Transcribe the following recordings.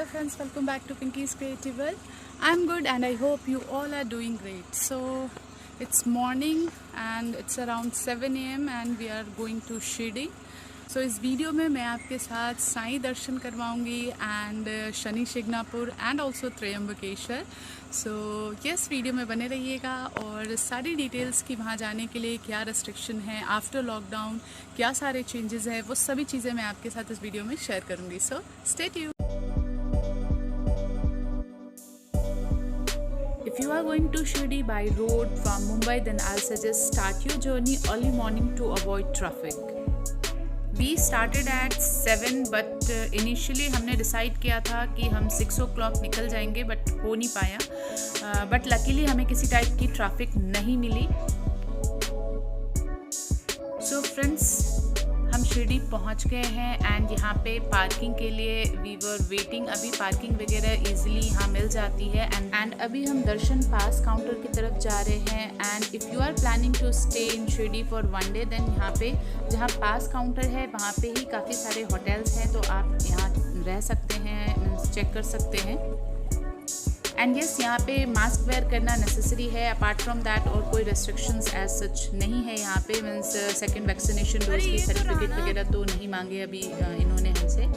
friends, welcome back to Pinky's Creative World. I'm good and I hope you all are doing great. So it's morning and it's around 7 a.m. and we are going to Shirdi. So इस video में मैं आपके साथ साईं दर्शन करवाऊंगी and Shani Shingnapur and also Trimbakeshwar. So yes, video में बने रहिएगा और सारी डिटेल्स की वहाँ जाने के लिए क्या रेस्ट्रिक्शन है, आफ्टर लॉकडाउन क्या सारे चेंजेस हैं, वो सभी चीज़ें मैं आपके साथ इस वीडियो में शेयर करूँगी. So stay tuned. If you are going to Shirdi by road from Mumbai, then I'll suggest start your journey early morning to avoid traffic. We started at 7 but initially हमने decide किया था कि हम 6 o'clock निकल जाएंगे but हो नहीं पाया. बट लकीली हमें किसी टाइप की ट्रैफिक नहीं मिली. सो फ्रेंड्स, हम शिरडी पहुंच गए हैं एंड यहाँ पे पार्किंग के लिए वी वर वेटिंग. अभी पार्किंग वगैरह इजीली यहाँ मिल जाती है एंड अभी हम दर्शन पास काउंटर की तरफ जा रहे हैं. And if you are planning to stay in Shirdi for 1 day, then यहाँ पे जहाँ पास काउंटर है वहाँ पे ही काफ़ी सारे होटल्स हैं, तो आप यहाँ रह सकते हैं, चेक कर सकते हैं. एंड यस, यहाँ पे मास्क वेयर करना नेसेसरी है. अपार्ट फ्रॉम दैट और कोई रेस्ट्रिक्शंस एज सच नहीं है यहाँ पे. मीन्स सेकेंड वैक्सीनेशन डोज की सर्टिफिकेट वगैरह तो नहीं मांगे अभी इन्होंने हमसे.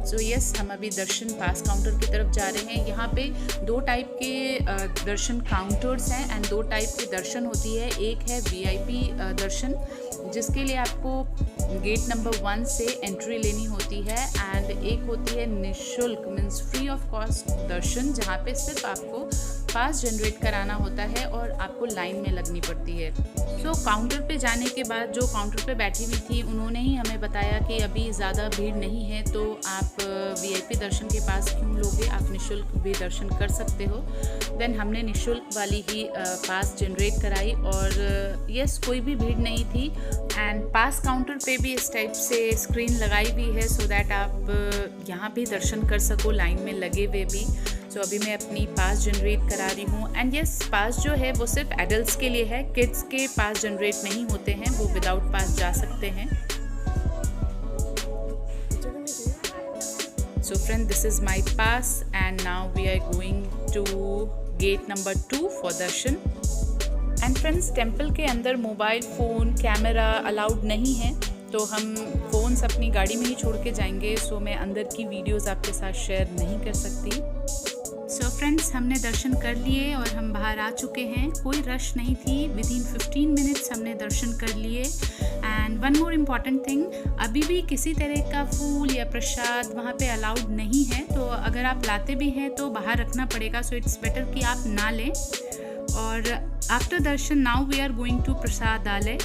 सो यस, हम अभी दर्शन पास काउंटर की तरफ जा रहे हैं. यहाँ पे 2 टाइप के दर्शन काउंटर्स हैं एंड 2 टाइप की दर्शन होती है. एक है VIP दर्शन, जिसके लिए आपको गेट नंबर 1 से एंट्री लेनी होती है एंड एक होती है निःशुल्क मीन्स फ्री ऑफ कॉस्ट दर्शन, जहाँ पे सिर्फ आपको पास जनरेट कराना होता है और आपको लाइन में लगनी पड़ती है. सो काउंटर पे जाने के बाद जो काउंटर पे बैठी हुई थी उन्होंने ही हमें बताया कि अभी ज़्यादा भीड़ नहीं है, तो आप VIP दर्शन के पास क्यों लोगे, आप निःशुल्क भी दर्शन कर सकते हो. देन हमने निःशुल्क वाली ही पास जनरेट कराई और यस, कोई भी भीड़ नहीं थी. एंड पास काउंटर पे भी इस टाइप से स्क्रीन लगाई हुई है सो दैट आप यहाँ भी दर्शन कर सको लाइन में लगे हुए भी. सो अभी मैं अपनी पास जनरेट करा रही हूँ. एंड यस, पास जो है वो सिर्फ एडल्ट्स के लिए है, किड्स के पास जनरेट नहीं होते हैं, वो विदाउट पास जा सकते हैं. So friend, this is my pass and now we are going to get number 2 for darshan. And friends, temple के अंदर मोबाइल फ़ोन कैमरा अलाउड नहीं है, तो हम फ़ोन्स अपनी गाड़ी में ही छोड़ के जाएंगे. सो मैं अंदर की वीडियोस आपके साथ शेयर नहीं कर सकती. सो फ्रेंड्स, हमने दर्शन कर लिए और हम बाहर आ चुके हैं. कोई रश नहीं थी. विदिन 15 मिनट्स हमने दर्शन कर लिए. And one more important thing, अभी भी किसी तरह का फूल या प्रसाद वहाँ पे अलाउड नहीं है, तो अगर आप लाते भी हैं तो बाहर रखना पड़ेगा. सो इट्स बेटर कि आप ना लें. और after darshan now we are going to Prasadalaya.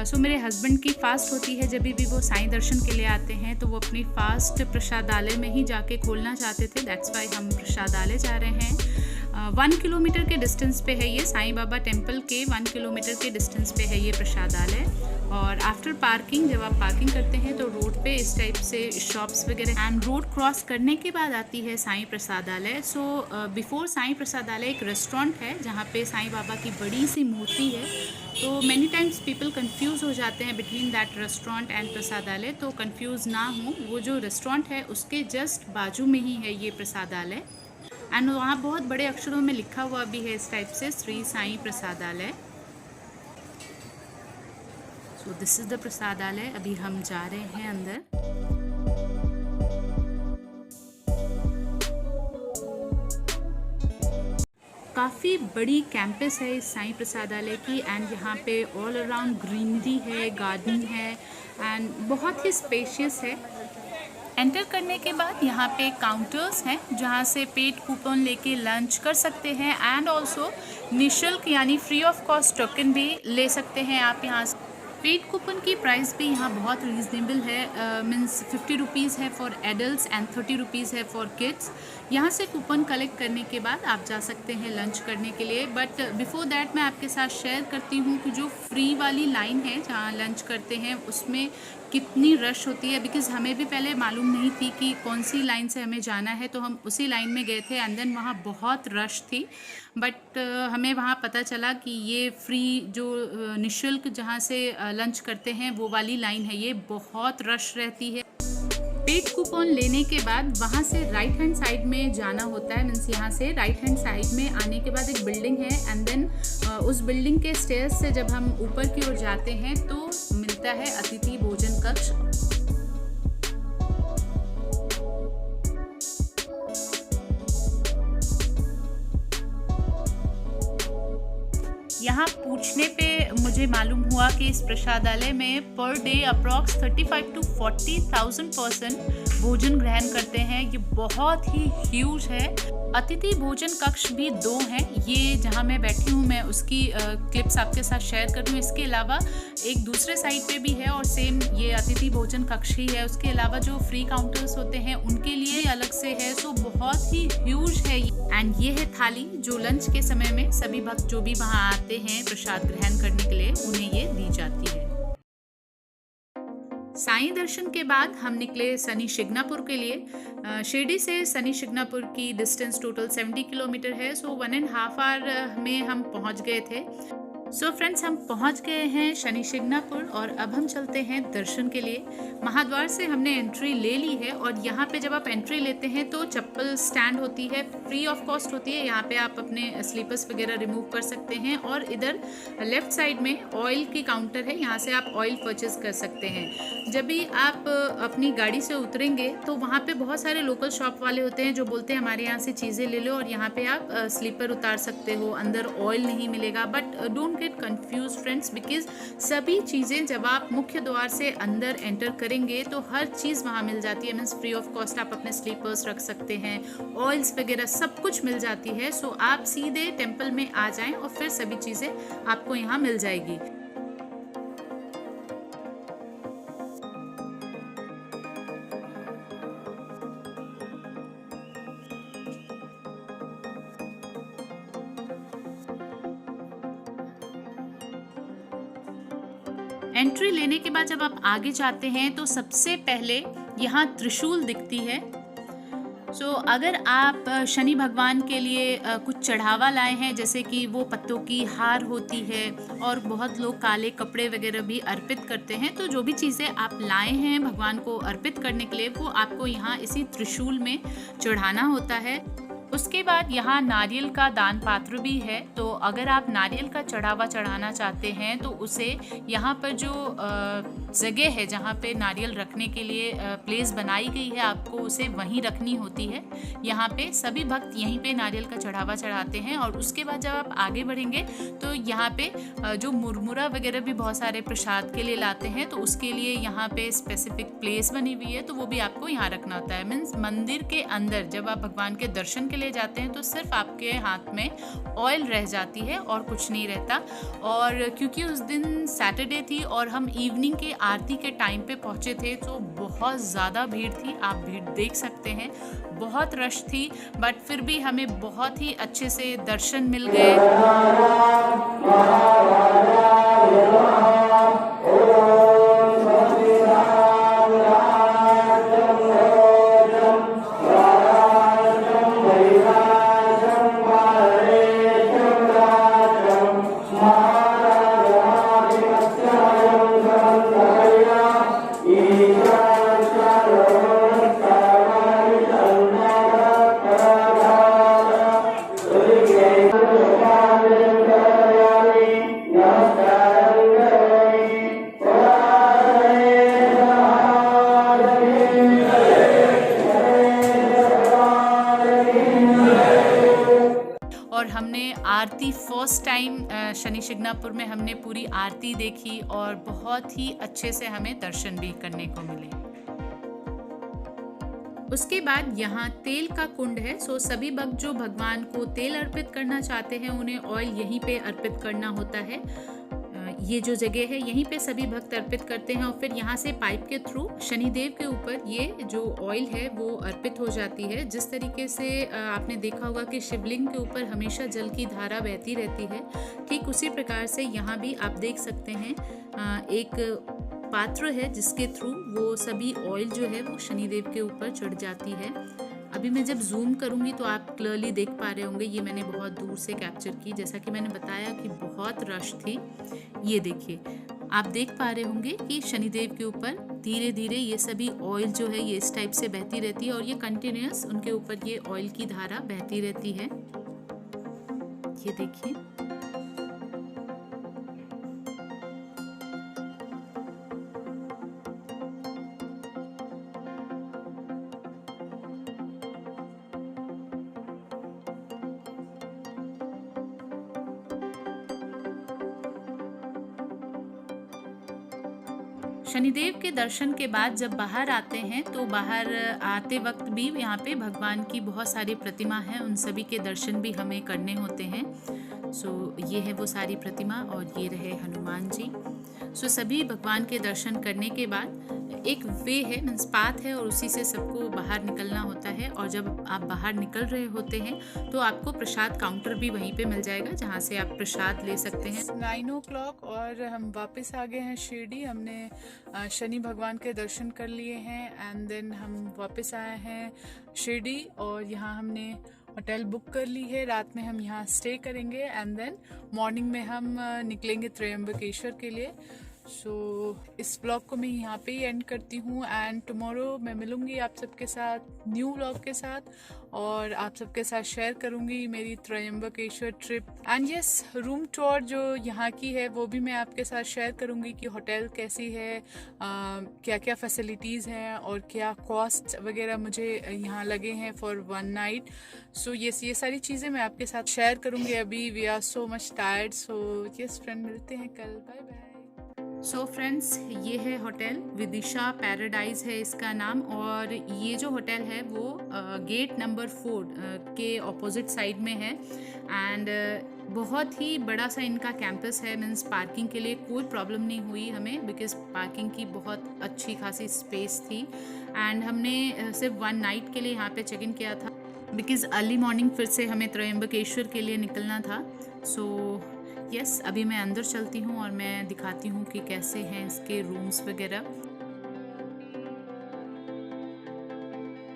So मेरे हस्बैंड की फ़ास्ट होती है, जब भी वो साईं दर्शन के लिए आते हैं तो वो अपनी फ़ास्ट प्रसादालय में ही जाके खोलना चाहते थे. दैट्स वाई हम प्रसादालय जा रहे हैं. 1 किलोमीटर के डिस्टेंस पे है ये. साईं बाबा टेम्पल के 1 किलोमीटर के डिस्टेंस पे है ये प्रसादालय. और आफ्टर पार्किंग, जब आप पार्किंग करते हैं तो रोड पे इस टाइप से शॉप्स वगैरह एंड रोड क्रॉस करने के बाद आती है साईं प्रसादालय. सो बिफोर साईं प्रसादालय एक रेस्टोरेंट है जहाँ पे साईं बाबा की बड़ी सी मूर्ति है. तो मैनी टाइम्स पीपल कंफ्यूज हो जाते हैं बिटवीन दैट रेस्टोरेंट एंड प्रसादालय. तो कंफ्यूज ना हो, वो जो रेस्टोरेंट है उसके जस्ट बाजू में ही है ये प्रसादालय. एंड वहाँ बहुत बड़े अक्षरों में लिखा हुआ भी है इस टाइप से, Shri Sai Prasadalaya. So this is the Prasadalaya. अभी हम जा रहे हैं अंदर. काफ़ी बड़ी कैंपस है इस साईं प्रसादालय की एंड यहाँ पे ऑल अराउंड ग्रीनरी है, गार्डन है एंड बहुत ही स्पेशियस है. एंटर करने के बाद यहाँ पे काउंटर्स हैं जहाँ से पेड कूपन लेके लंच कर सकते हैं एंड ऑल्सो निःशुल्क यानी फ्री ऑफ कॉस्ट टोकन भी ले सकते हैं आप यहाँ से. पेड कूपन की प्राइस भी यहाँ बहुत रीज़नेबल है. मीन्स 50 रुपीज़ है फॉर एडल्ट्स एंड 30 रुपीज़ है फॉर किड्स. यहाँ से कूपन कलेक्ट करने के बाद आप जा सकते हैं लंच करने के लिए. बट बिफोर दैट मैं आपके साथ शेयर करती हूँ कि जो फ्री वाली लाइन है जहाँ लंच करते हैं उसमें कितनी रश होती है. बिकॉज़ हमें भी पहले मालूम नहीं थी कि कौन सी लाइन से हमें जाना है, तो हम उसी लाइन में गए थे एंड देन वहाँ बहुत रश थी. बट हमें वहाँ पता चला कि ये फ्री जो निःशुल्क जहाँ से लंच करते हैं वो वाली लाइन है, ये बहुत रश रहती है. पेड कूपन लेने के बाद वहाँ से राइट हैंड साइड में जाना होता है। मीन्स यहाँ से राइट हैंड साइड में आने के बाद एक बिल्डिंग है एंड देन उस बिल्डिंग के स्टेयर्स से जब हम ऊपर की ओर जाते हैं तो मिलता है अतिथि भोजन कक्ष। यहाँ पूछने पे मुझे मालूम हुआ कि इस प्रसादालय में per day approx 35 to 40,000 person भोजन ग्रहण करते हैं। ये बहुत ही ह्यूज है। अतिथि भोजन कक्ष भी 2 हैं। ये जहाँ मैं बैठी हूँ मैं उसकी क्लिप्स आपके साथ शेयर कर दूँ। इसके अलावा एक दूसरे साइड पे भी है और सेम ये अतिथि भोजन कक्ष ही है। उसके अलावा जो फ्री काउंटर्स होते हैं उनके लिए अलग से है। सो बहुत ही ह्यूज है। एंड ये है थाली जो लंच के समय में सभी भक्त जो भी वहाँ आते हैं प्रसाद ग्रहण करने के लिए उन्हें ये दी जाती है। साईं दर्शन के बाद हम निकले शनि शिंगणापुर के लिए। शिरडी से शनि शिंगणापुर की डिस्टेंस टोटल 70 किलोमीटर है। सो 1.5 आवर में हम पहुंच गए थे। सो फ्रेंड्स, हम पहुंच गए हैं शनि शिंगणापुर और अब हम चलते हैं दर्शन के लिए। महाद्वार से हमने एंट्री ले ली है और यहाँ पे जब आप एंट्री लेते हैं तो चप्पल स्टैंड होती है, फ्री ऑफ कॉस्ट होती है। यहाँ पे आप अपने स्लीपर्स वगैरह रिमूव कर सकते हैं और इधर लेफ्ट साइड में ऑयल की काउंटर है, यहाँ से आप ऑयल परचेज कर सकते हैं। जब भी आप अपनी गाड़ी से उतरेंगे तो वहाँ पे बहुत सारे लोकल शॉप वाले होते हैं जो बोलते हैं हमारे यहाँ से चीज़ें ले लो और यहाँ पे आप स्लीपर उतार सकते हो, अंदर ऑयल नहीं मिलेगा। But don't get confuse friends, because सभी चीज़ें जब आप मुख्य द्वार से अंदर एंटर करेंगे तो हर चीज़ वहाँ मिल जाती है। मीन्स फ्री ऑफ कॉस्ट आप अपने स्लीपर्स रख सकते हैं, ऑयल्स वगैरह सब कुछ मिल जाती है। सो आप सीधे टेम्पल में आ जाएं और फिर सभी चीज़ें आपको यहाँ मिल जाएगी। एंट्री लेने के बाद जब आप आगे जाते हैं तो सबसे पहले यहाँ त्रिशूल दिखती है। सो अगर आप शनि भगवान के लिए कुछ चढ़ावा लाए हैं, जैसे कि वो पत्तों की हार होती है और बहुत लोग काले कपड़े वगैरह भी अर्पित करते हैं, तो जो भी चीज़ें आप लाए हैं भगवान को अर्पित करने के लिए वो आपको यहाँ इसी त्रिशूल में चढ़ाना होता है। उसके बाद यहाँ नारियल का दान पात्र भी है। तो अगर आप नारियल का चढ़ावा चढ़ाना चाहते हैं तो उसे यहाँ पर जो जगह है जहाँ पे नारियल रखने के लिए प्लेस बनाई गई है, आपको उसे वहीं रखनी होती है। यहाँ पे सभी भक्त यहीं पे नारियल का चढ़ावा चढ़ाते हैं और उसके बाद जब आप आगे बढ़ेंगे तो यहाँ पे जो मुरमुरा वगैरह भी बहुत सारे प्रसाद के लिए लाते हैं, तो उसके लिए यहाँ पे स्पेसिफिक प्लेस बनी हुई है, तो वो भी आपको यहाँ रखना होता है। मीन्स मंदिर के अंदर जब आप भगवान के दर्शन के लिए जाते हैं तो सिर्फ आपके हाथ में ऑयल रह जाती है और कुछ नहीं रहता। और क्योंकि उस दिन सैटरडे थी और हम इवनिंग के आरती के टाइम पे पहुंचे थे तो बहुत ज़्यादा भीड़ थी। आप भीड़ देख सकते हैं, बहुत रश थी, बट फिर भी हमें बहुत ही अच्छे से दर्शन मिल गए। और हमने आरती फर्स्ट टाइम शनि शिंगणापुर में हमने पूरी आरती देखी और बहुत ही अच्छे से हमें दर्शन भी करने को मिले। उसके बाद यहाँ तेल का कुंड है। सो सभी भक्त जो भगवान को तेल अर्पित करना चाहते हैं उन्हें ऑयल यहीं पे अर्पित करना होता है। ये जो जगह है यहीं पे सभी भक्त अर्पित करते हैं और फिर यहाँ से पाइप के थ्रू शनिदेव के ऊपर ये जो ऑयल है वो अर्पित हो जाती है। जिस तरीके से आपने देखा होगा कि शिवलिंग के ऊपर हमेशा जल की धारा बहती रहती है, ठीक उसी प्रकार से यहाँ भी आप देख सकते हैं एक पात्र है जिसके थ्रू वो सभी ऑयल जो है वो शनिदेव के ऊपर चढ़ जाती है। अभी मैं जब जूम करूंगी तो आप क्लियरली देख पा रहे होंगे, ये मैंने बहुत दूर से कैप्चर की। जैसा कि मैंने बताया कि बहुत रश थी। ये देखिए, आप देख पा रहे होंगे कि शनिदेव के ऊपर धीरे धीरे ये सभी ऑयल जो है ये इस टाइप से बहती रहती है और ये कंटिन्यूस उनके ऊपर ये ऑयल की धारा बहती रहती है। ये देखिए, शनिदेव के दर्शन के बाद जब बाहर आते हैं तो बाहर आते वक्त भी यहाँ पे भगवान की बहुत सारी प्रतिमा है, उन सभी के दर्शन भी हमें करने होते हैं। सो ये है वो सारी प्रतिमा और ये रहे हनुमान जी। सो सभी भगवान के दर्शन करने के बाद एक वे है, मीन्स पाथ है और उसी से सबको बाहर निकलना होता है। और जब आप बाहर निकल रहे होते हैं तो आपको प्रसाद काउंटर भी वहीं पे मिल जाएगा जहाँ से आप प्रसाद ले सकते हैं। 9 o'clock और हम वापस आ गए हैं शिरडी। हमने शनि भगवान के दर्शन कर लिए हैं एंड देन हम वापस आए हैं शिरडी और यहाँ हमने होटल बुक कर ली है। रात में हम यहाँ स्टे करेंगे एंड देन मॉर्निंग में हम निकलेंगे त्रयंबकेश्वर के लिए। सो इस व्लॉग को मैं यहाँ पे ही एंड करती हूँ एंड टुमारो मैं मिलूँगी आप सबके साथ न्यू व्लॉग के साथ और आप सबके साथ शेयर करूँगी मेरी Trimbakeshwar trip and yes room tour जो यहाँ की है वो भी मैं आपके साथ शेयर करूँगी कि होटल कैसी है, क्या क्या फैसिलिटीज़ हैं और क्या कॉस्ट वगैरह मुझे यहाँ लगे हैं फॉर 1 नाइट। सो यस ये सारी चीज़ें मैं आपके साथ शेयर करूँगी। अभी we are so much tired. So yes friend, मिलते हैं कल। Bye bye. सो फ्रेंड्स, ये है होटल विदिशा पैराडाइज है इसका नाम और ये जो होटल है वो गेट नंबर 4 के ऑपोजिट साइड में है एंड बहुत ही बड़ा सा इनका कैंपस है। मीन्स पार्किंग के लिए कोई प्रॉब्लम नहीं हुई हमें बिकॉज पार्किंग की बहुत अच्छी खासी स्पेस थी एंड हमने सिर्फ 1 नाइट के लिए यहाँ पे चेक इन किया था बिकॉज अर्ली मॉर्निंग फिर से हमें त्रयंबकेश्वर के लिए निकलना था। सो यस अभी मैं अंदर चलती हूँ और मैं दिखाती हूँ कि कैसे हैं इसके रूम्स वगैरह।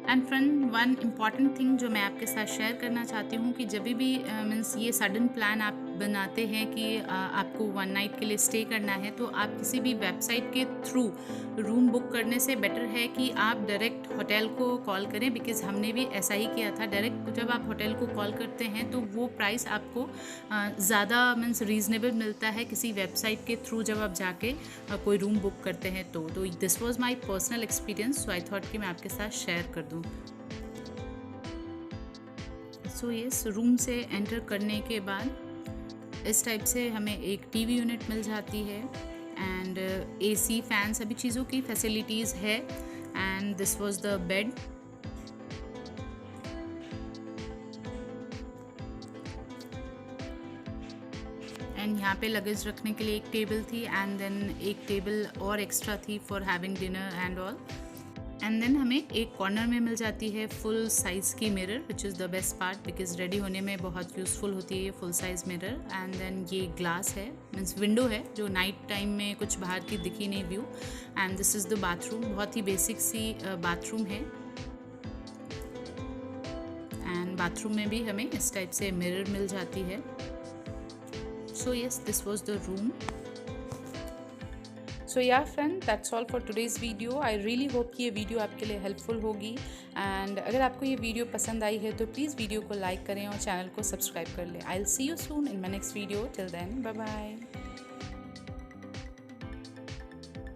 And friend, one important thing जो मैं आपके साथ शेयर करना चाहती हूँ कि जब भी मीन्स ये सडन प्लान आप बनाते हैं कि आपको 1 नाइट के लिए स्टे करना है तो आप किसी भी वेबसाइट के थ्रू रूम बुक करने से बेटर है कि आप डायरेक्ट होटल को कॉल करें बिकॉज हमने भी ऐसा ही किया था। डायरेक्ट जब आप होटल को कॉल करते हैं तो वो प्राइस आपको ज़्यादा मीन्स रीज़नेबल मिलता है किसी वेबसाइट के थ्रू जब आप जाके कोई रूम बुक करते हैं तो this was my personal experience. So I thought कि मैं आपके साथ शेयर कर दूँ। सो यस रूम से एंटर करने के बाद इस टाइप से हमें एक टीवी यूनिट मिल जाती है एंड एसी फैन सभी चीज़ों की फैसिलिटीज़ है and this was the bed. And यहाँ पे लगेज रखने के लिए एक टेबल थी एंड देन एक टेबल और एक्स्ट्रा थी for having dinner and all. And then हमें एक कॉर्नर में मिल जाती है फुल साइज़ की mirror which is the best part because ready होने में बहुत यूज़फुल होती है ये full size mirror. And then ये ग्लास है मीन्स विंडो है जो नाइट टाइम में कुछ बाहर की दिखी नहीं view. And this is the bathroom, बहुत ही बेसिक सी बाथरूम है एंड बाथरूम में भी हमें इस टाइप से मिरर मिल जाती है। So yes this was the room. So yeah friend, that's all for today's video. I really hope कि ये वीडियो आपके लिए हेल्पफुल होगी एंड अगर आपको ये वीडियो पसंद आई है तो प्लीज़ वीडियो को लाइक करें और चैनल को सब्सक्राइब कर लें। I will see you soon in my next video. Till then bye bye.